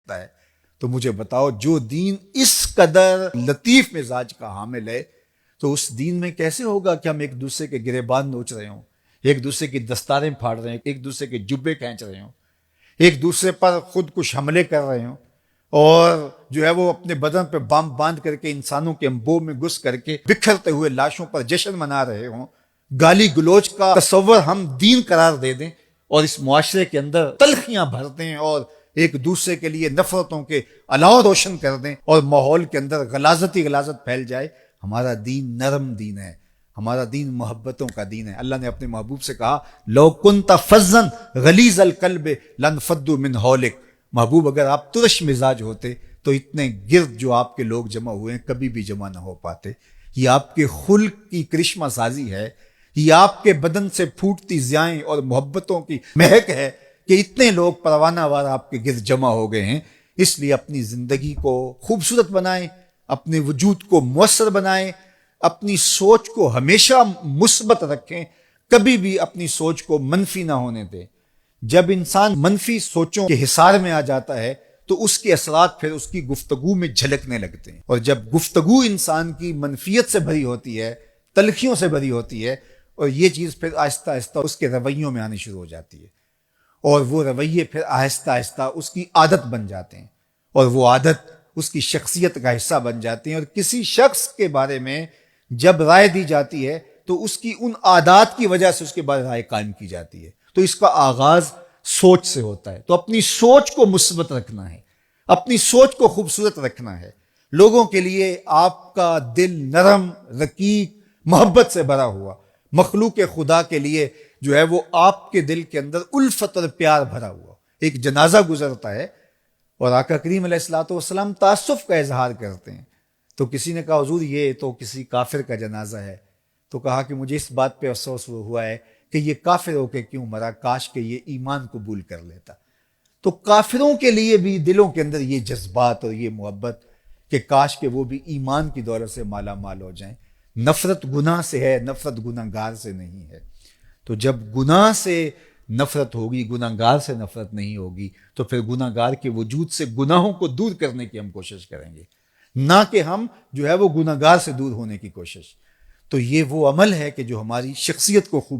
رکھتا ہے. تو مجھے بتاؤ جو دین اس قدر لطیف مزاج کا حامل ہے تو اس دین میں کیسے ہوگا کہ ہم ایک دوسرے کے گریبان نوچ رہے ہوں، ایک دوسرے کی دستاریں پھاڑ رہے ہیں، ایک دوسرے کے جبے کھینچ رہے ہوں، ایک دوسرے پر خود کش حملے کر رہے ہوں، اور جو ہے وہ اپنے بدن پہ بم باندھ کر کے انسانوں کے انبوہ میں گھس کر کے بکھرتے ہوئے لاشوں پر جشن منا رہے ہوں. گالی گلوچ کا تصور ہم دین قرار دے دیں اور اس معاشرے کے اندر تلخیاں بھر دیں اور ایک دوسرے کے لیے نفرتوں کے الاؤ روشن کر دیں اور ماحول کے اندر غلاظت ہی غلاظت پھیل جائے. ہمارا دین نرم دین ہے، ہمارا دین محبتوں کا دین ہے. اللہ نے اپنے محبوب سے کہا لو کنت فظا غلیظ القلب لانفضوا من حولک. محبوب اگر آپ ترش مزاج ہوتے تو اتنے گرد جو آپ کے لوگ جمع ہوئے ہیں کبھی بھی جمع نہ ہو پاتے. یہ آپ کے خلق کی کرشمہ سازی ہے، یہ آپ کے بدن سے پھوٹتی ضیائیں اور محبتوں کی مہک ہے کہ اتنے لوگ پروانہ وار آپ کے گرد جمع ہو گئے ہیں. اس لیے اپنی زندگی کو خوبصورت بنائیں، اپنے وجود کو مؤثر بنائیں، اپنی سوچ کو ہمیشہ مثبت رکھیں، کبھی بھی اپنی سوچ کو منفی نہ ہونے دیں. جب انسان منفی سوچوں کے حصار میں آ جاتا ہے تو اس کے اثرات پھر اس کی گفتگو میں جھلکنے لگتے ہیں، اور جب گفتگو انسان کی منفیت سے بھری ہوتی ہے، تلخیوں سے بھری ہوتی ہے، اور یہ چیز پھر آہستہ آہستہ اس کے رویوں میں آنی شروع ہو جاتی ہے، اور وہ رویے پھر آہستہ آہستہ اس کی عادت بن جاتے ہیں، اور وہ عادت اس کی شخصیت کا حصہ بن جاتی ہیں. اور کسی شخص کے بارے میں جب رائے دی جاتی ہے تو اس کی ان عادات کی وجہ سے اس کے بعد رائے قائم کی جاتی ہے. تو اس کا آغاز سوچ سے ہوتا ہے. تو اپنی سوچ کو مثبت رکھنا ہے، اپنی سوچ کو خوبصورت رکھنا ہے. لوگوں کے لیے آپ کا دل نرم، رقیق، محبت سے بھرا ہوا. مخلوق خدا کے لیے جو ہے وہ آپ کے دل کے اندر الفت اور پیار بھرا ہوا. ایک جنازہ گزرتا ہے اور آقا کریم علیہ الصلوۃ والسلام تاسف کا اظہار کرتے ہیں. تو کسی نے کہا حضور یہ تو کسی کافر کا جنازہ ہے. تو کہا کہ مجھے اس بات پہ افسوس ہوا ہے کہ یہ کافر ہو کے کیوں مرا، کاش کہ یہ ایمان قبول کر لیتا. تو کافروں کے لیے بھی دلوں کے اندر یہ جذبات اور یہ محبت کہ کاش کہ وہ بھی ایمان کی دولت سے مالا مال ہو جائیں. نفرت گناہ سے ہے، نفرت گناہ گار سے نہیں ہے. تو جب گناہ سے نفرت ہوگی، گناہ گار سے نفرت نہیں ہوگی، تو پھر گناہ گار کے وجود سے گناہوں کو دور کرنے کی ہم کوشش کریں گے، نہ کہ ہم جو ہے وہ گناہ گار سے دور ہونے کی کوشش. تو یہ وہ عمل ہے کہ جو ہماری شخصیت کو خوب